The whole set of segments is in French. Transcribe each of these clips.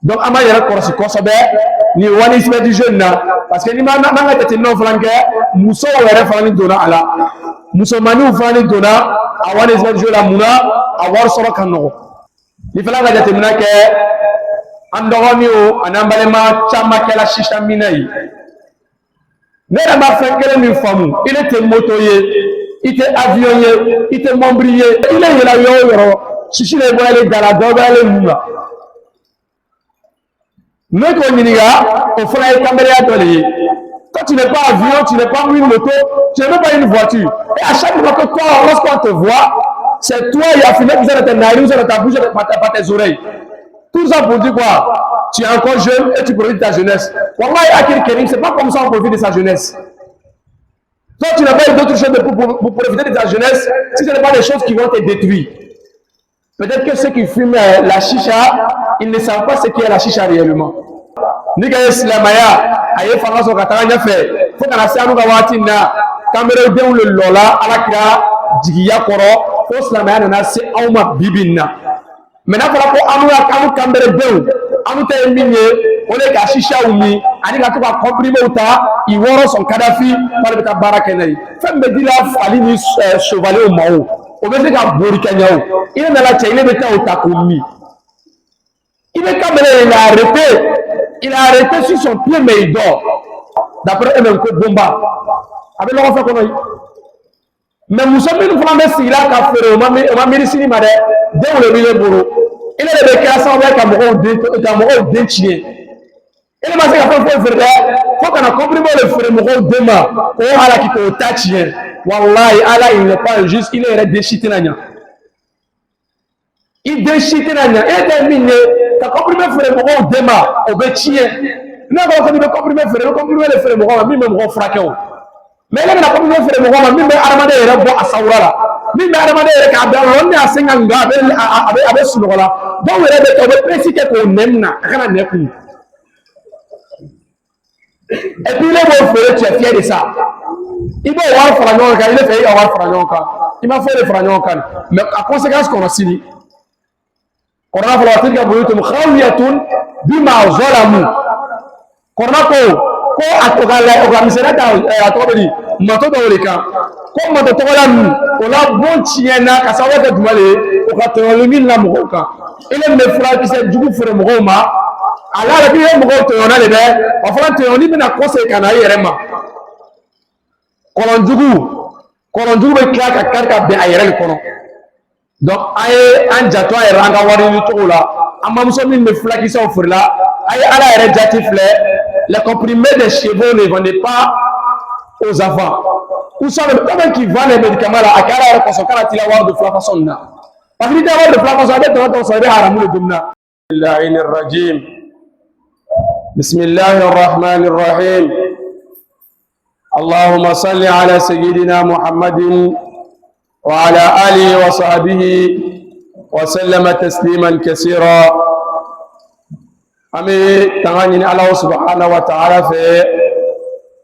Donc ama yɛrɛ kɔlɔsi kosɛbɛ ni wani sɛbɛ du jeune na parce que ni ma n'an ka jateminɛw fana kɛ musow yɛrɛ fana ni donna a la musomaninw fana ni donna a wani sɛbɛ du jeune la munna a wari sɔrɔ ka nɔgɔ ni fana ka jateminɛ kɛ an dɔgɔninw ani an balima caman kɛla sisa minɛ ye ne yɛrɛ ma fɛn kelen min faamu i ne tɛ moto ye i tɛ avion ye i tɛ mɔbili ye i ne yɛlɛ yɔrɔ o yɔrɔ sisi de bɔlen dara dɔ bɛ mun na ne ko ɲininka o fana ye kanbɛrɛya dɔ de ye quand tu n'es pas avion tu n'es pas une moto tu n'es même pas une voiture et à chaque fois que toi lorsqu'on te voit c'est toi il y a fini de tes narines de ta bouche par tes oreilles tout ça pour dire quoi tu es encore jeune et tu profites de ta jeunesse wallahi akil kerim c'est pas comme ça on profite de sa jeunesse toi tu n'as pas eu d'autre chose pour profiter de ta jeunesse si ce n'est pas des choses qui vont te détruire. Peut-être que ceux qui fument la chicha, ils ne savent pas ce qu'est la chicha réellement. Ni ka islamaya aye fanga so katanga nyafe fo kana sanu ka wati na kamera denw le lola ala kira jigiya koro fo islamaya na se awma bibinna mena fala ko anu ya kamu kamera denw anu te minye ole ka chicha umi ani ka to ka comprimer uta I woro son kadafi par beta barakenai femme dila fali ni chevalier au mao o bɛ se ka bori ka ɲɛ o i bɛ nana cɛ i bɛ taa o ta k'o min i bɛ kamalen il a arrêté sur son pied mais il dort d'après eux-mêmes ko bonba a bɛ ɲɔgɔn fɛ kɔnɔ ye mais muso minnu fana bɛ sigila ka feere o ma miiri sini ma dɛ denw de b'i le bolo i ne de bɛ kɛra sababu ye ka mɔgɔw den tiɲɛ i ne ma se ka fɛn fɛn feere dɛ fo kana comprimé le feere mɔgɔw den ma k'o halaki k'o ta tiɲɛ. Wallahi, Allah, il n'est pas injuste, il est déchité. Il déchite. Il est terminé. Tu as comprimé le frère Mogon au déma, au bétien. Nous avons comprimé le frère Mogon, même au fraqué. Mais là, on a comprimé le frère Mogon, même Armada est bon à Saoura. Même Armada est à on est à Senganga, avec Sounola. Donc, on est précisé qu'on aime, rien à n'être. Et puis, les bons frères, tu es fier de ça. Il va avoir Fragnon, il est fait avoir Fragnon. Il m'a fait le Fragnon. Mais à conséquence qu'on a signé, on a fait la tête de Bouloum, Khawiyatoun, Bima Zolamu. Qu'on a ko a organisé à Tobeli, Mato de Oleka. Comme Mato Tobelamu, on a bon tiena, Kassawa de Douale, on a tenu le mille la Mouroka. Et les frères qui s'est du coup fait le Mouroma, alors la vie est Mouroka, on a les verres, enfin, on dit bien à conséquence, Kolonjugu bɛ tila ka kari ka bɛn a yɛrɛ de kɔnɔ donc an ye an janto a yɛrɛ an ka wari ɲini cogo la an bamuso min bɛ fulakisɛw feere la a ye ala yɛrɛ jati filɛ les comprimés des chevaux ne vendent pas aux enfants ou ça le problème qui vend les médicaments là a kɛ ala yɛrɛ kɔsɔn kana t'i la wari don fulakasɔn nin na parce que n'i tɛ wari don fulakasɔn a bɛ tɔnɔ tɔn sɔrɔ i bɛ haramu de don na. Bismillahir Rahmanir Rahim. اللهم صل على سيدنا محمد وعلى آله وصحبه وسلم تسليما كثيرا أمي تغني الله سبحانه وتعالى في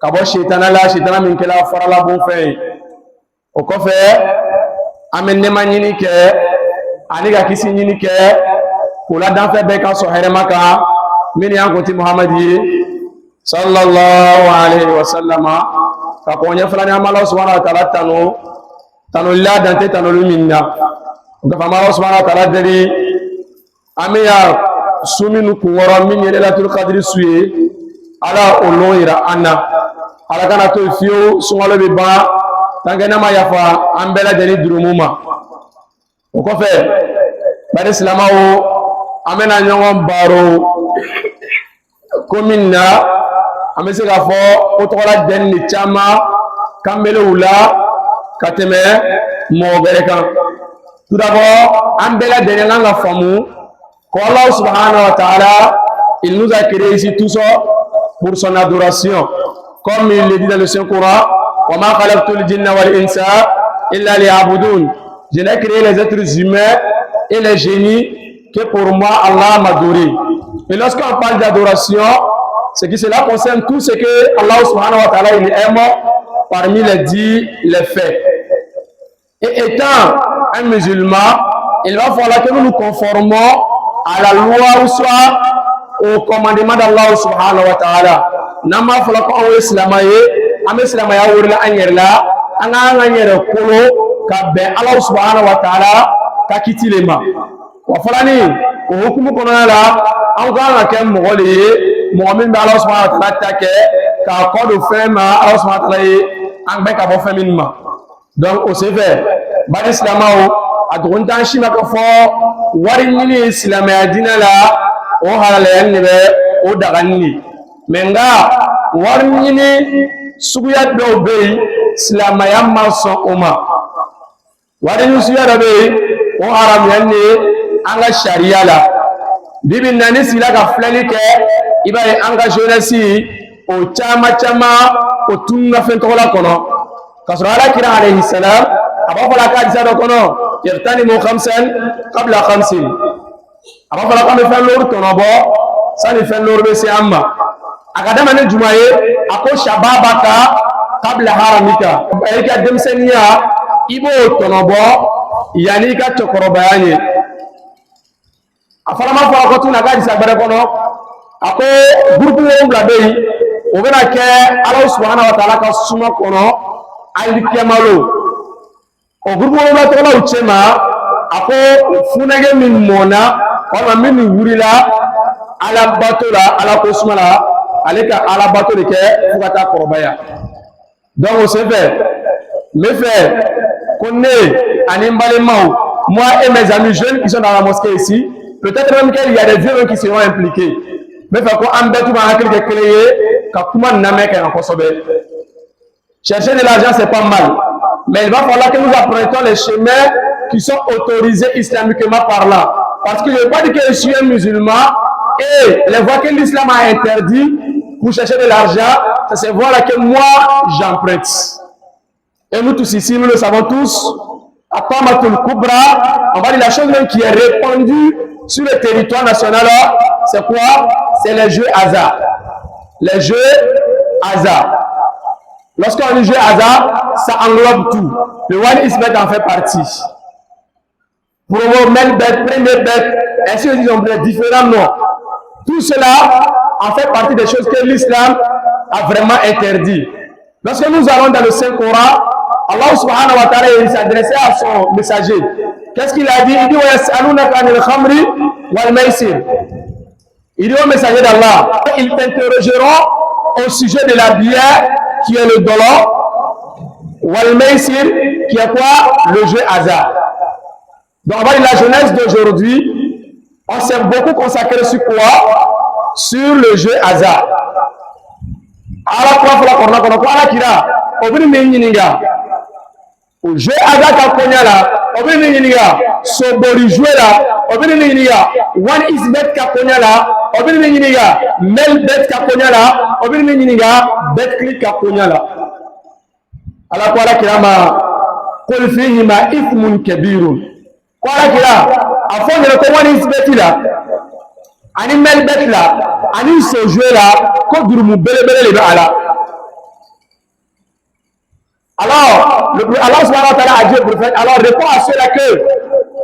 كبر شيطان لا شيطان من كلا فرلا بوفي وكفى أمي نمانيني ك أنيكا كيسيني ك كولا دافع بكا سهر مكا من يانكوتي محمدي صلى الله عليه وسلم فقوني فلان الله سبحانه وتعالى تنو لا دانتي تنو لمنا وكفما الله سبحانه وتعالى دري أميا سومي نكورا من يلاتو القدر سوي على أولويرا أنا على كنا توفيو سوالو ببا تانغنا ما يفا أمبلا دري دروموما وكفى بني سلامه أمنا نيوم بارو كومينا ame se ka fɔ o tɔgɔla den ni caman kanbelew la ka tɛmɛ mɔgɔ wɛrɛ kan tout d'abord an bɛɛ lajɛlen kan ka faamu ko Allah subhanahu wa ta'ala il nous a créé ici tous pour son adoration comme il le dit dans le Saint-Coran wa ma khalaqtul jinna wal insa illa liya'budun je n'ai créé les êtres humains et les génies que pour moi Allah m'a adoré et lorsqu'on parle d'adoration c'est que cela concerne tout ce que Allah subhanahu wa ta'ala il aime parmi les dits, les faits. Et étant un musulman, il va falloir que nous nous conformons à la loi ou soit au commandement d'Allah subhanahu wa ta'ala. Nama fala ko awo islamaye am islamaya wurla anyerla anga anyere kolo ka be Allah subhanahu wa ta'ala ka kitilema wa falani ko hukumu kono la an ga ka mogole mu'min ba Allah subhanahu wa ta'ala take ka ko do fema Allah subhanahu wa ta'ala an be ka bo feminma donc au CV ba islamao adrontan shima ko fo wari ni islamaya dinala o halale yanne be o daganni menga warnyini suguya do be islamaya maso oma warnyini suguya do be o haram yanne anga sharia la bibi nani sila ka flani ke ibaye anga jeunesse o chama o tunga fentola kono kasra ala kira alayhi salam aba fala ka disa do kono yertani mo khamsan qabla khamsin aba fala ka me fa lor kono bo sani fa lor be si amma akadama ne jumaye ako shababaka kabla haramika ayika demseniya ibo tonobo yani ka chokorobayanye afarama fa ko tuna gadi sabare kono ako groupe wo blabei o bena ke Allah subhanahu wa ta'ala ka suma kono ali kemalo o groupe wo la tola uchema ako funage min mona wala min wurila ala batola ala ko sumala aleka ala bato de ke fukata korobaya donc c'est fait mais fait connaît animal moi et mes amis jeunes qui sont dans la mosquée ici peut-être même qu'il y a des vieux qui seront impliqués mais fait qu'on embête ma hakil de créer ka kuma namek en kosobe chercher de l'argent c'est pas mal mais il va falloir que nous apprenions les chemins qui sont autorisés islamiquement parlant parce que je ne veux pas dire que je suis un musulman et les voies que l'islam a interdit pour chercher de l'argent, c'est ces voies-là que moi j'emprunte. Et nous tous ici, nous le savons tous, à Pamatul Kubra, on va dire la chose même qui est répandue sur le territoire national, c'est quoi? C'est les jeux hasard. Les jeux hasard. Lorsqu'on dit jeu hasard, ça englobe tout. Le One is Bet en fait partie. Promo, main bet, premier bet, ainsi ils ont différents noms. Tout cela en fait partie des choses que l'islam a vraiment interdit. Lorsque nous allons dans le Saint-Coran, Allah subhanahu wa ta'ala s'adressait à son messager. Qu'est-ce qu'il a dit? Il dit il dit au messager d'Allah, ils t'interrogeront au sujet de la bière qui est le dollar, wal maisir qui est quoi? Le jeu hasard. Donc on va dire la jeunesse d'aujourd'hui, on s'est beaucoup consacré sur quoi? Sur le jeu hasard. Alors quoi faut la corona quoi la kira? Obiri menyiniga. O jeu hasard ka konya la, obiri menyiniga. Sobori jouer la, obiri menyiniga. One is bet ka konya la, obiri menyiniga. Mel bet ka konya la, obiri menyiniga. Bet click ka konya la. Alors quoi la kira ma qul fihi ma ithmun kabirun. Quoi la kira? Afon de ko one is bet la. Ani mel bet là, ani se jouer là, ko durumu bele le ala. Alors, Allah subhanahu wa ta'ala a dit au prophète, alors réponds à ceux-là que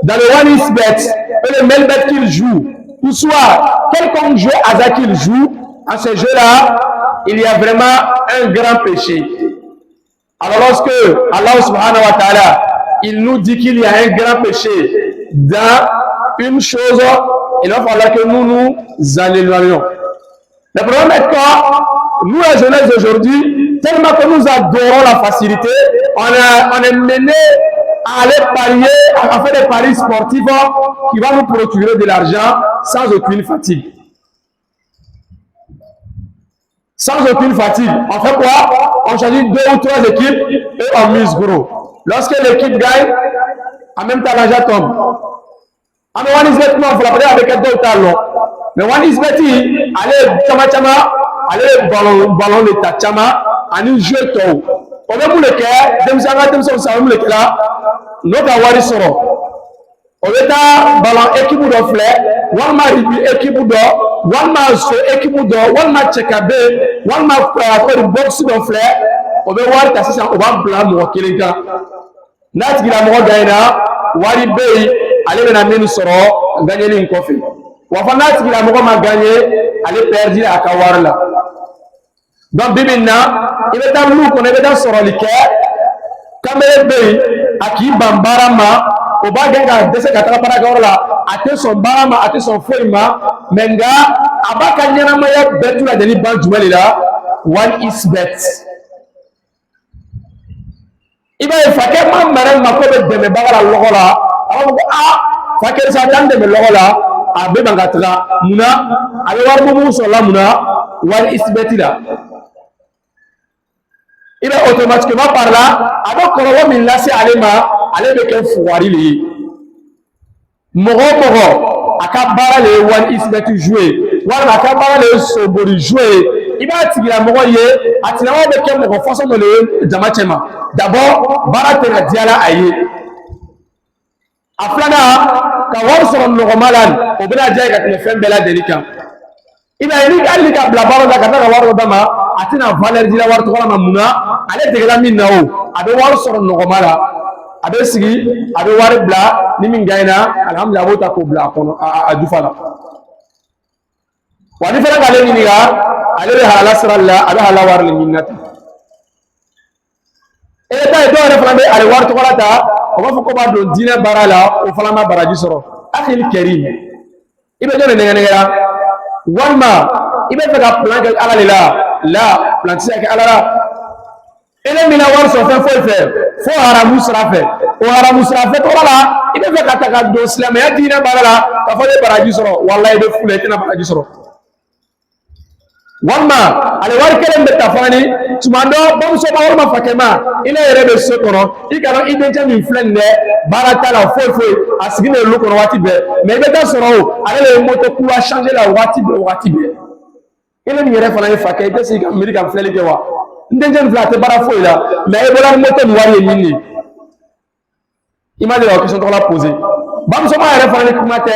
dans le one is bet, et le mel bet qu'il joue, ou soit quelconque jeu hasard qu'il joue, en ce jeu-là, il y a vraiment un grand péché. Alors lorsque Allah subhanahu wa ta'ala, il nous dit qu'il y a un grand péché dans une chose, il va falloir que nous nous en éloignions. Le problème est que nous, la jeunesse d'aujourd'hui, tellement que nous adorons la facilité, on est mené à aller parier, à faire des paris sportifs qui vont nous procurer de l'argent sans aucune fatigue. Sans aucune fatigue. On fait quoi? On choisit 2 ou 3 équipes et on mise gros. Lorsque l'équipe gagne, en même temps l'argent tombe. Mais one is bet, non, il faut l'appeler avec un deux talons. Mais one is bet, allez, chama, allez, ballon de ta chama, allez, jeu tout. On va vous le faire, dem ça va le là, notre awari soro. On va ta ballon équipe de fleur, one ma ribi équipe de, one ma so équipe de, one ma chekabe, one ma faire box de fleur. On va voir ta ça, on va blâmer mon quelqu'un. Nat gira mo gaina, wari bay. Allez, on a mis soro, gagner une coffee. Ou enfin, là, il a gagné ale perdu a ka wari la donc bi min na i bɛ taa lu kɔnɔ i bɛ taa sɔrɔli kɛ kamalen bɛ yen a k'i ban baara ma o b'a gɛn ka dɛsɛ ka taga baarakɛyɔrɔ la a tɛ sɔn baara ma a tɛ sɔn foyi ma mais nka a b'a ka ɲɛnamaya bɛɛ tu la deli ban jumɛn de la one is bet i b'a ye fakɛ ma mɛrɛ ma ko bɛ dɛmɛbaga la lɔgɔ la a b'a fɔ ko fakɛ sa t'an dɛmɛ lɔgɔ la a bɛ ban ka taga munna a bɛ wari mun sɔrɔ la munna one is bet la i bɛ automatiquement par là a bɛ kɔlɔlɔ min lase ale ma ale bɛ kɛ fugari de ye mɔgɔ o mɔgɔ a ka baara de ye one is bet jouer walima a ka baara de ye sobori jouer i b'a tigilamɔgɔ ye a tigilamɔgɔ bɛ kɛ mɔgɔ façon dɔ de ye jama cɛ ma d'abord baara tɛ ka diya la a ye a filanan ka wari sɔrɔ nɔgɔma la o bɛna diya ye ka tɛmɛ fɛn bɛɛ lajɛlen kan i b'a ye ni hali ka bila baara la ka taa ka wari dɔ d'a ma a tɛna valeur di la wari tɔgɔ la ma munna ale degela min na o a bɛ wari sɔrɔ nɔgɔma la a bɛ sigi a bɛ wari bila ni min gagne na alhamdulilah a b'o ta k'o bila a kɔnɔ a jufa la wa ni fana k'ale ɲininka ale bɛ halala sira de la a bɛ halala wari de ɲini na ten e bɛ taa ye dɔw yɛrɛ fana bɛ ale wari tɔgɔ la ta o b'a fɔ ko b'a don diinɛ baara la o fana ma baraji sɔrɔ akili kɛri i bɛ jɔ de nɛgɛ nɛgɛra walima i bɛ fɛ ka plan kɛ ala de la plan tɛ se ka kɛ ala la ele mina wari sɔrɔ fɛn foyi fɛ fo haramu sira fɛ o haramu sira fɛ tɔgɔ la i bɛ fɛ ka ta ka don silamɛya diinɛ baara la k'a fɔ i ye baraji sɔrɔ walayi i bɛ fu la i tɛna baraji sɔrɔ walima ale wari kelen bɛ ta fana ni tuma dɔ bamuso ma walima fakɛ ma i ne yɛrɛ bɛ so kɔnɔ i ka dɔn i dencɛ min filɛ nin dɛ baara t'a la foyi foyi a sigilen olu kɔnɔ waati bɛɛ mais i bɛ taa sɔrɔ o ale de ye moto kura changer la waati bɛɛ i ne min yɛrɛ fana ye fakɛ i tɛ se ka miiri ka filɛli kɛ wa n dencɛ nin filɛ a tɛ baara foyi la mais i bɔra ni moto nin wari ye min ye i ma deli ka question tɔgɔ la poser bamuso ma yɛrɛ fana ni kuma tɛ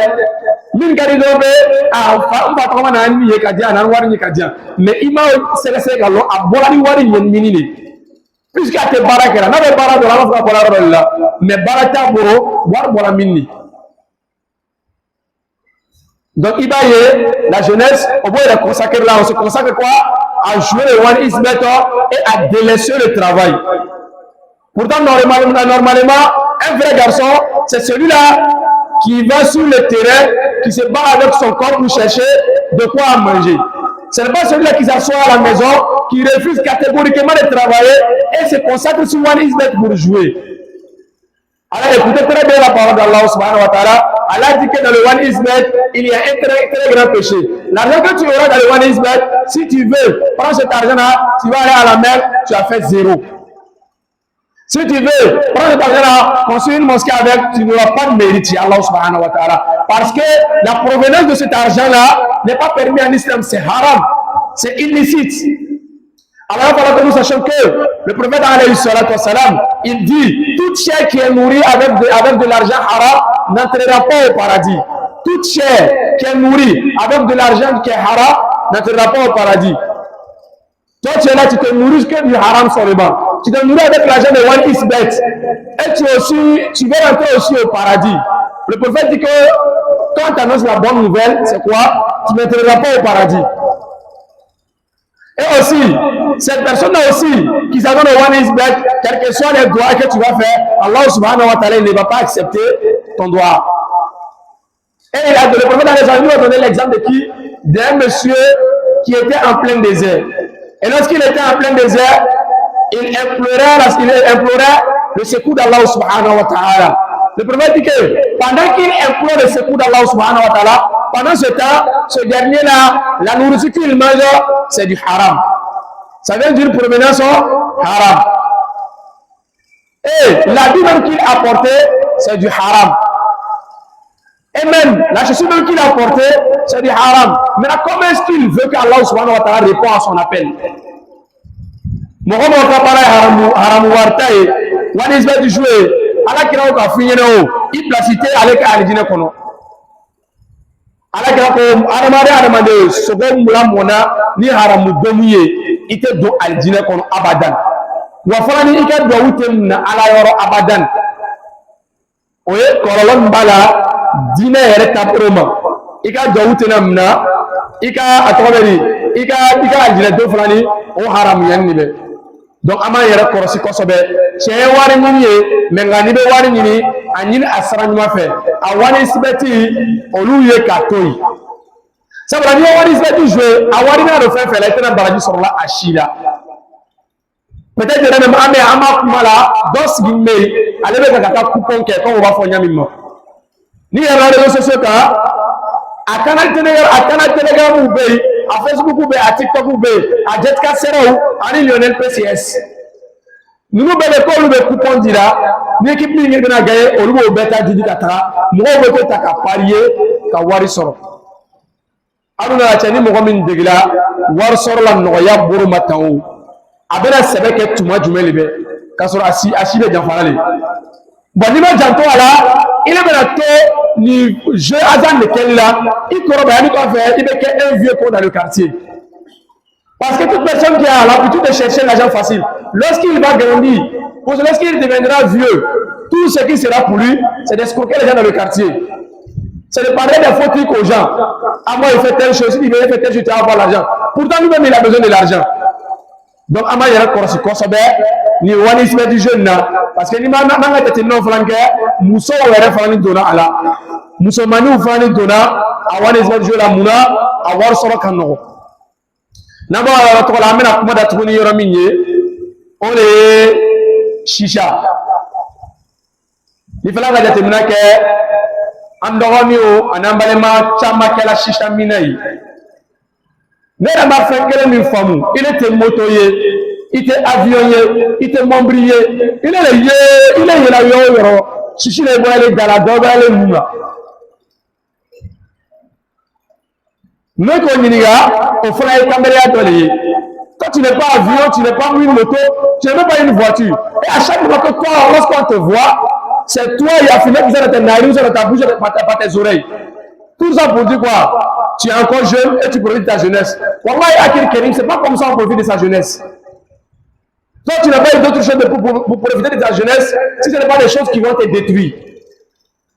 min ka di dɔw bɛ n fa tɔgɔ ma na ni ye ka diyan a na wari ye ka diyan mais i ma sɛgɛsɛgɛ ka lɔ a bɔra ni wari ɲɛnimini de puisque a tɛ baara kɛra n'a bɛ baara dɔ la an b'a fɔ ka bɔra yɔrɔ dɔ la mais baara t'a bolo wari bɔra min de donc il va y la jeunesse au bout de consacrer là on se consacre quoi à jouer le one is better et à délaisser le travail pourtant normalement un vrai garçon c'est celui-là qui va sur le terrain qui se bat avec son corps pour chercher de quoi manger ce n'est pas celui-là qui s'assoit à la maison qui refuse catégoriquement de travailler et se consacre sur one is better pour jouer. Alors écoutez très bien la parole d'Allah subhanahu wa ta'ala. Allah dit que dans le one is bet, il y a un très grand péché. L'argent que tu auras dans le one is bet, si tu veux prendre cet argent-là, tu vas aller à la mer, tu as fait zéro. Si tu veux prendre cet argent-là, construire une mosquée avec, tu n'auras pas de mérite chez Allah subhanahu wa ta'ala. Parce que la provenance de cet argent-là n'est pas permis en islam, c'est haram, c'est illicite. Alors, il faut que nous sachions que le prophète alayhi salatu wa salam, il dit, toute chair qui est nourrie avec de l'argent haram n'entrera pas au paradis. Toute chair qui est nourrie avec de l'argent qui est haram n'entrera pas au paradis. Toi, tu es là, tu te nourris que du haram seulement. Tu te nourris avec l'argent de one is bet. Et tu veux rentrer aussi au paradis. Le prophète dit que quand tu annonces la bonne nouvelle, c'est quoi? Tu n'entreras pas au paradis. Et aussi, cette personne-là aussi, qui s'adonne au one is bet, quels que soient les doigts que tu vas faire, Allah subhanahu wa ta'ala ne va pas accepter ton doigt. Et le prophète a donné l'exemple de qui? D'un monsieur qui était en plein désert. Et lorsqu'il était en plein désert, il implorait le secours d'Allah subhanahu wa ta'ala. Le prophète dit que pendant qu'il implore le secours d'Allah subhanahu wa ta'ala, pendant ce temps, ce dernier-là, la nourriture qu'il mange, c'est du haram. Ça vient d'une provenance haram. Et l'habit même qu'il a porté, c'est du haram. Et même la chaussure même qu'il a portée, c'est du haram. Mais comment est-ce qu'il veut qu'Allah subhanahu wa ta'ala réponde à son appel? Mohamed Kapara haramu wartaye, wani isbe du jouer, ala kira ko afinyene o, I placité avec alijine kono. Ala kira ko adamade sogo mula mona ni haramu domuye, ite do alijine kono abadan. Wa fana ni ike do wutem na ala yoro abadan. Oye kololon bala dina yere tabroma. Ika do wutena mna ika atoberi ika aljina do flani o haram yan nibe donc ama yara korosi kosobe che wari nyini mengani be wari nyini anyini asara nyuma fe awani sibeti oluye katoi sabra ni wari sibeti jouer awari na do fe la tena baraji sur la ashila peut-être même ame ama kumala dos gimme alebe kaka coupon ke ko va fo nyamimo ni yara réseaux sociaux ka akana telegram ube a Facebook ube a TikTok ube a Jetka Serau ani Lionel PCS nous bele ko ube coupon dira ni équipe ni ngi na gaye olugo beta didi kata mo be ko taka parier ka wari soro aduna la chani mo min degila war soro la no ya buru mataw abena sebeke tuma jumeli be kasoro asi be janfarale bon ni ma janto ala il est ni jeu hasard lequel là il est un vieux con dans le quartier parce que toute personne qui a l'habitude de chercher l'argent facile lorsqu'il va grandir lorsqu'il deviendra vieux tout ce qui sera pour lui c'est d'escroquer les gens dans le quartier c'est de parler des faux trucs aux gens moi il fait telle chose il veut faire telle chose tu vas avoir l'argent pourtant lui-même il a besoin de l'argent donc ama yara korosi kosobe ni wani sime du jeune na parce que ni ma tete non flanke muso were flani dona ala muso mani flani dona awani sime du jeune la muna awar soro kanogo na ba to la mena kuma da tuni yoro minye on le shisha ni fala ga jate mina ke andogoni o anambale ma chama kala shisha minai Nera ma fengele min famu, il était motoyer, il était avionier, il était membrier, il est la yo, chichi les bois les galadoga les moula. Mais quand il y a, on fera les caméras tolé. Quand tu n'es pas avion, tu n'es pas une moto, tu n'es même pas une voiture. Et à chaque fois que toi, lorsqu'on te voit, c'est toi, il y a fini qui sont dans ta narine, dans ta bouche, par tes oreilles. Tout ça pour dire quoi? Tu es encore jeune et tu profites de ta jeunesse. Wallah, Akil Kerim, c'est pas comme ça on profite de sa jeunesse. Toi, tu n'as pas eu d'autres choses pour profiter de ta jeunesse si ce n'est pas des choses qui vont te détruire.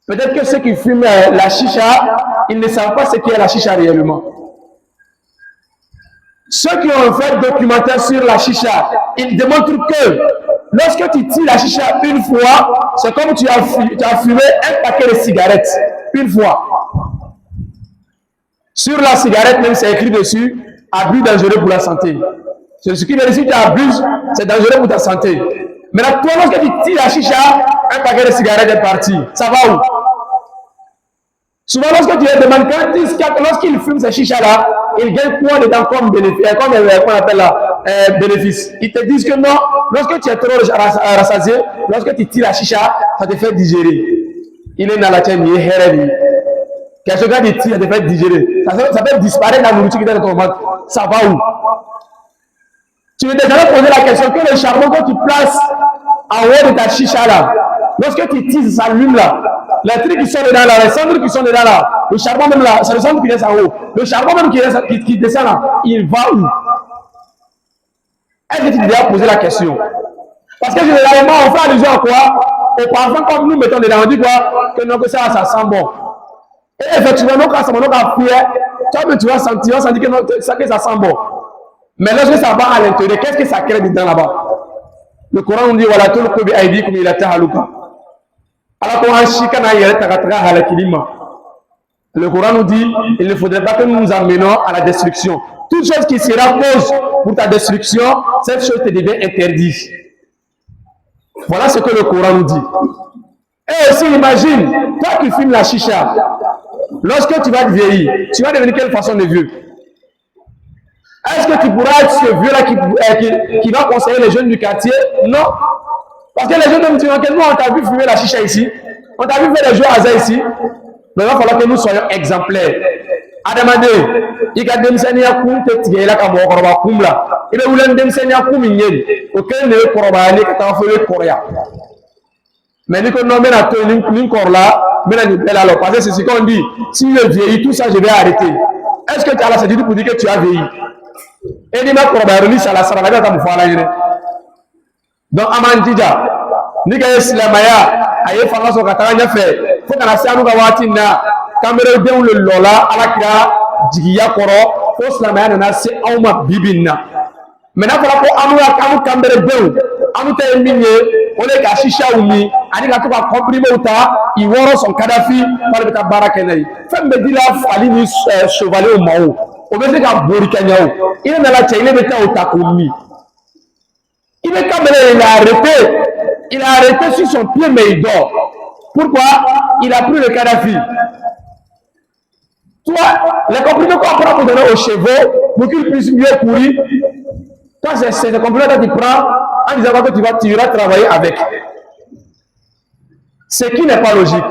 Peut-être que ceux qui fument la chicha, ils ne savent pas ce qu'est la chicha réellement. Ceux qui ont fait documentaire sur la chicha, ils démontrent que lorsque tu tires la chicha une fois, c'est comme tu as fumé un paquet de cigarettes une fois. Sur la cigarette, même c'est écrit dessus, abus dangereux pour la santé. C'est ce qui veut dire si tu abuses, c'est dangereux pour ta santé. Mais là, toi, lorsque tu tires la chicha, un paquet de cigarettes est parti. Ça va où? Souvent, lorsque tu les demandes, lorsqu'il fume ces chichas-là, il gagne quoi dedans comme bénéfice, comme on appelle là, bénéfice. Ils te disent que non, lorsque tu es trop rassasié, lorsque tu tires la chicha, ça te fait digérer. Il est dans la chaîne, il est hérédité. Quelque chose qui tire, ça te fait digérer. Ça fait disparaître la nourriture qui est dans ton ventre. Ça va où? Tu veux déjà poser la question que le charbon que tu places en haut de ta chicha là, lorsque tu tires, ça s'allume là. Les trucs qui sont dedans là, les cendres qui sont dedans là, le charbon même là, c'est le centre qui descend en haut. Le charbon même qui descend là, il va où? Est-ce que tu t'es déjà posé la question? Parce que généralement, on fait allusion à quoi? Au parfum comme nous mettons dedans, on dit quoi? Que non, que ça sent bon. Et effectivement, quand ça va fouiller, tu vas sentir que ça sent bon. Mais lorsque ça va à l'intérieur, qu'est-ce que ça crée dedans là-bas? Le Coran nous dit voilà tout le Kobi Aïdi comme il a été halouka. Alors qu'on a chicana yere takatra halakilima. Le Coran nous dit il ne faudrait pas que nous nous amenions à la destruction. Toute chose qui sera cause pour ta destruction, cette chose te devient interdite. Voilà ce que le Coran nous dit. Et aussi imagine, toi qui fumes la chicha, lorsque tu vas te vieillir, tu vas devenir quelle façon de vieux? Est-ce que tu pourras être ce vieux-là qui va conseiller les jeunes du quartier? Non. Parce que les jeunes me diront que nous, on t'a vu fumer la chicha ici, on t'a vu faire des jeux hasard ici, mais il va falloir que nous soyons exemplaires. Adamade, il y a des gens qui ont été là comme on va là. Il y a des gens qui ont été aucun ne peut pas aller quand on fait le Coréen. Mais nous, on a tout le corps là, mais on est là, parce que c'est ce qu'on dit. Si je vieillis, tout ça, je vais arrêter. Est-ce que tu as la certitude pour dire que tu as vieilli? Et dis-moi, ça la sera là, donc, Amandija, Nika Islamaya, Aye Fangaso Katanya fait, faut qu'on a fait un gawati na, caméra de le Lola, à la Kira, Jigia Koro, fausse la manière c'est auma bibina. Maintenant voilà pour amu kambere beu amu te minye on est ka shisha umi ani ka to ka comprimer uta i woro son Kadhafi par beta barakenai femme me dit la fali ni chevalier au mao o be se ka bori kanyao il est dans la chaîne beta uta komi il est kambere il a arrêté sur son pied mais il dort. Pourquoi? Il a pris le Kadhafi. Toi, les comprimés qu'on prend pour donner aux chevaux, pour qu'ils puissent mieux courir, toi, c'est les comprimés que tu prends en disant que tu iras travailler avec. Ce qui n'est pas logique.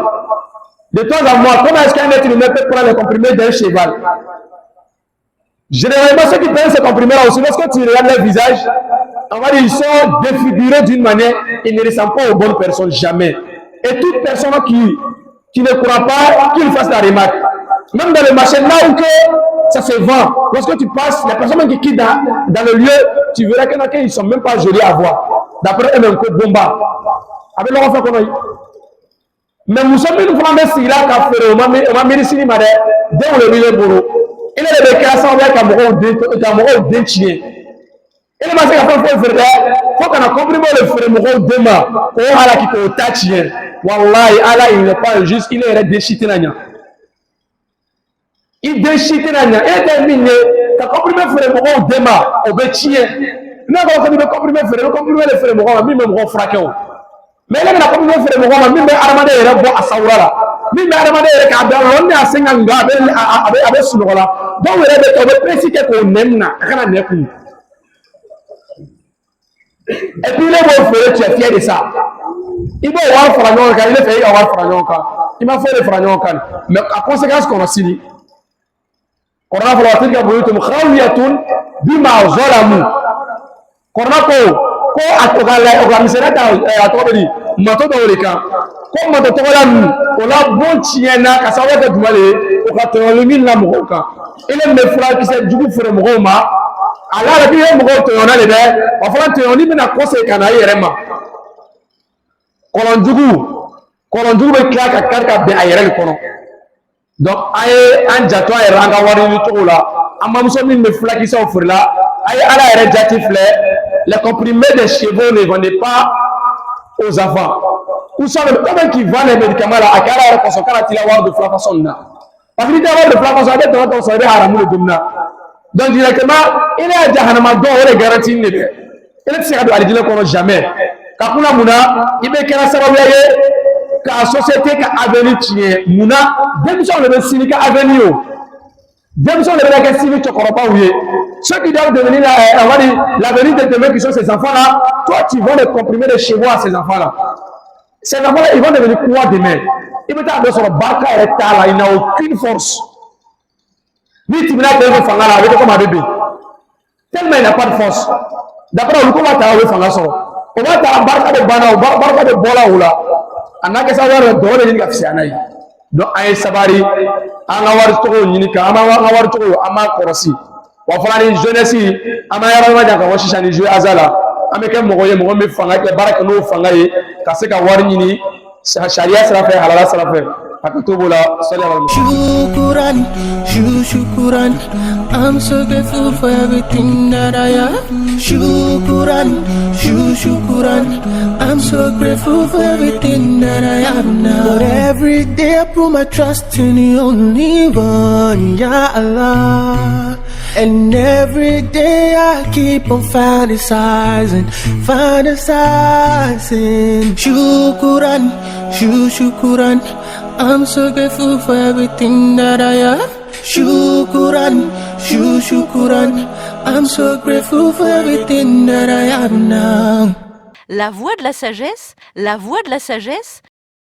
De toi à moi, comment est-ce qu'un être humain peut prendre les comprimés d'un cheval? Généralement, ceux qui prennent ces comprimés-là aussi, lorsque tu regardes leur visage, on va dire ils sont défigurés d'une manière, ils ne ressemblent pas aux bonnes personnes, jamais. Et toute personne qui ne croit pas, qu'il fasse la remarque. Même dans le marché, là où que ça se vend, lorsque tu passes, les personnes qui quittent dans le lieu, tu verras qu'il y en a qui ne sont même pas jolis à voir. D'après eux, même que bomba. Avec leur enfant qu'on a eu. Mais nous sommes une fois si là, on m'a mis ici, madame, dès le milieu boulot. Il est le cas sans dire qu'un d'un chien. Il m'a dit qu'il faut qu'on a compris le frère Moro demain. On a la qui peut t'attirer. Wallahi, Allah, il n'est pas injuste, il est déchité. Il déchite nanya. Il est terminé. Tu as compris le frère Moro demain. On va tirer. Non, on a compris le frère Moro, même on frappe. Mais là, on a compris le frère Moro, même Armada est bon à Saoura. Même Armada est à on est à Senganga avec Sounola. Donc, on est précisé qu'on aime. Et puis, les bons frères, tu es fier de ça. Il va avoir Fragnon, il est fait avoir Fragnon. Il m'a fait le Fragnon. Mais à conséquence, qu'on a signé. On a fallu que vous ayez bima zolamu. On a ko atogala organisera à tobeli mato doleka. Ko mato togala on a bon tiena ka sawa de dumale o ka to le min la moka. Il est mes frères qui s'est du coup frère moma. Alors la vie est moka to on a le be. On fa to on ni na conseil kana yerema. Kolonjugu be kla ka karka be ayere kono. Donc, aye anjato aye ranga wari ni tola. Amamuso min me flaki sa ofrila. Aye ala ere jati flé. Les comprimés des chevaux ne vendaient pas aux enfants. Où sont les personnes qui vendent les médicaments là? À quelle heure qu'on s'en caractère la war de flafason là? Parce qu'il y a war de flafason avec dans ton salaire à la moule domna. Donc directement, il est à Jahanama dont on est garanti ne be. Il est tiré de aller qu'on jamais. Kakuna muna, il est qu'à sa ka société ka avenir tié muna démission le syndicat avenir démission le ka civil tu comprends pas oui ceux qui doivent devenir l'avenir de demain qui sont ces enfants là toi tu vas les comprimer de chez moi à ces enfants là ils vont devenir quoi demain il peut être sur le barca et là il n'a aucune force ni tu n'as pas de fanga là avec comme un bébé tellement il n'a pas de force d'après le comment tu as fanga sur on va ta barca de bana barca de bola ou là anaka sawara dole ni gafsi anai do ay sabari anga war to ni ka ama war to ama korosi wa fani jeunesse ama yara ma jaka washi shani jeu azala ameke mogoye mo me fanga ke baraka no fanga ye ka se ka war ni sharia sara fe halala sara fe akatubu la sallallahu shukran shukran I'm so grateful for everything that I have shukran I'm so grateful for everything that I have now but every day I put my trust in the only one ya Allah and every day I keep on fantasizing shukran I'm so grateful for everything that I have. Shukran. I'm so grateful for everything that I have now. La voix de la sagesse